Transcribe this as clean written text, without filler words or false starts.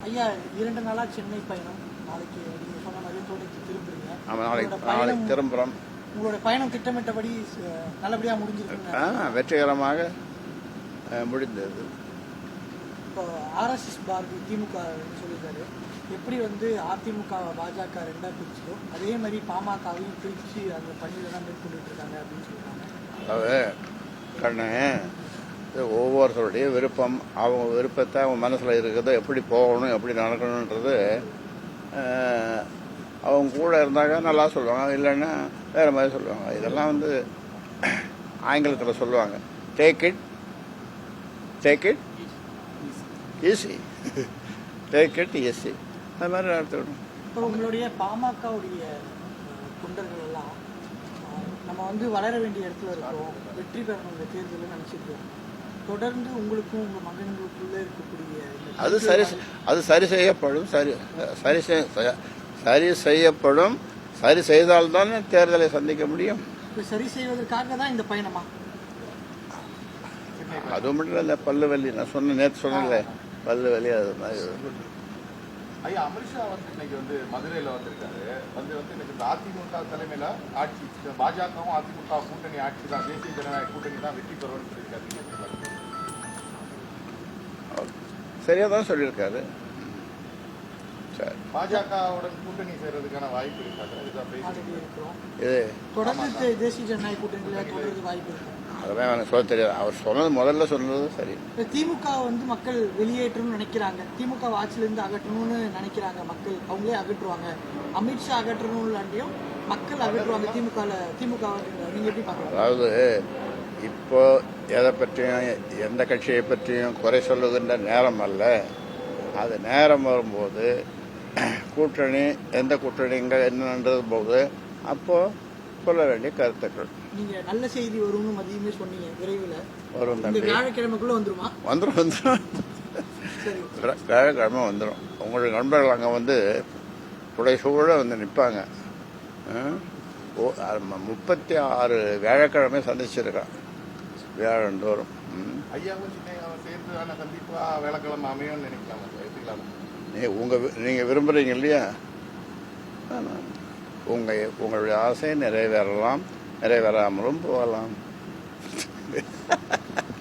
ஐயா 2 நாளா சென்னை பயணம், நாளைக்கு நீங்க சொன்ன மாதிரி தோட்டத்துக்கு திரும்புறீங்க. நாளைக்கு திரும்புகிறோம். உங்களோட பயணம் திட்டமிட்டபடி நல்லபடியா முடிஞ்சிருக்கு? வெற்றிகரமாக முடிந்தது. இப்போ ஆர்எஸ்எஸ் பாரதி திமுக சொல்லியிருக்காரு, எப்படி வந்து அதிமுக பாஜக 2ஆ பிரிச்சதோ அதே மாதிரி பாமகவையும் பிரித்து அந்த பணியில தான் மேற்கொண்டுட்டு இருக்காங்க அப்படின்னு சொல்றாங்க. அதாவது கண்ணு, ஒவ்வொருத்தருடைய விருப்பம், அவங்க விருப்பத்தை அவங்க மனசில் இருக்கிறத எப்படி போகணும் எப்படி நடக்கணுன்றது அவங்க கூட இருந்தாங்க நல்லா சொல்லுவாங்க, இல்லைன்னா வேறு மாதிரி சொல்லுவாங்க. இதெல்லாம் வந்து ஆங்கிலத்தில் சொல்லுவாங்க, take it easy, take it easy, அது மாதிரி நடத்திவிடும். இப்போ உங்களுடைய பாமகவுடைய தொண்டர்கள் எல்லாம் நம்ம வந்து வளர வேண்டிய இடத்துல இருக்கோம், வெற்றி பெறணும் இந்த தேர்தலில் நினச்சிருக்கோம். தொடர்ந்து உங்களுக்கும் உங்கள் மகன்களுக்குள்ள இருக்கக்கூடிய அது சரி செய்யப்படும். சரி செய்தால்தான் தேர்தலை சந்திக்க முடியும். சரி செய்வதற்காக தான் இந்த பயணமா? அது மட்டும் இல்லை, பல்லு வலி நான் நேற்று சொன்னேன்ல, பல்லு வலி அது மாதிரி. ஐயா, அமித்ஷா வந்து இன்னைக்கு வந்து மதுரையில் வந்திருக்காரு. வந்து இன்னைக்கு அதிமுக தலைமையில ஆட்சி, பாஜகவும் அதிமுக கூட்டணி ஆட்சி தான், தேசிய ஜனநாயக கூட்டணி தான் வெற்றி பெறும்னு சொல்லியிருக்காரு. சரியா தான் சொல்லியிருக்காரு. பாஜகவுடன் கூட்டணி செய்யறதுக்கான வாய்ப்பு இருக்காது. தொடர்ந்து தேசிய ஜனநாயக கூட்டணியில தொடர்ந்து வாய்ப்பு இருக்கு. அதெல்லாம் எனக்கு சொல்ல தெரியாது. அவர் சொன்னது முதல்ல சொன்னது சரி. திமுக வந்து மக்கள் வெளியேற்றணும்னு நினைக்கிறாங்க, திமுக ஆட்சியிலிருந்து அகற்றணும்னு நினைக்கிறாங்க மக்கள், அவங்களே அகற்றுவாங்க. அமித்ஷா அகற்றணும்லாண்டியும் மக்கள் அகற்றுவாங்க திமுக. நீங்க எப்படி பாக்கலாம்? அதாவது இப்போ எதை பற்றியும் எந்த கட்சியை பற்றியும் குறை சொல்லுகின்ற நேரம் அல்ல. அது நேரம் வரும்போது கூட்டணி எந்த கூட்டணிங்க என்னன்றது போது அப்போ சொல்ல வேண்டிய கருத்துக்கள். நீங்க நல்ல செய்தி வரும்னு மதியமே சொன்னீங்க, விரைவில் வரும். வியாழக்கிழமைக்குள்ள வந்துருமா? வந்துடும். வியாழக்கிழமை வந்துடும். உங்களுடைய நண்பர்கள் அங்கே வந்து புடைசூழ வந்து நிற்பாங்க. 36 வியாழக்கிழமை சந்திச்சிருக்கான் வியாழந்தோறும். நீங்கள் விரும்புகிறீங்க இல்லையா, உங்களுடைய ஆசை நிறைவேறலாம், நிறைவேறாமலும் போகலாம்.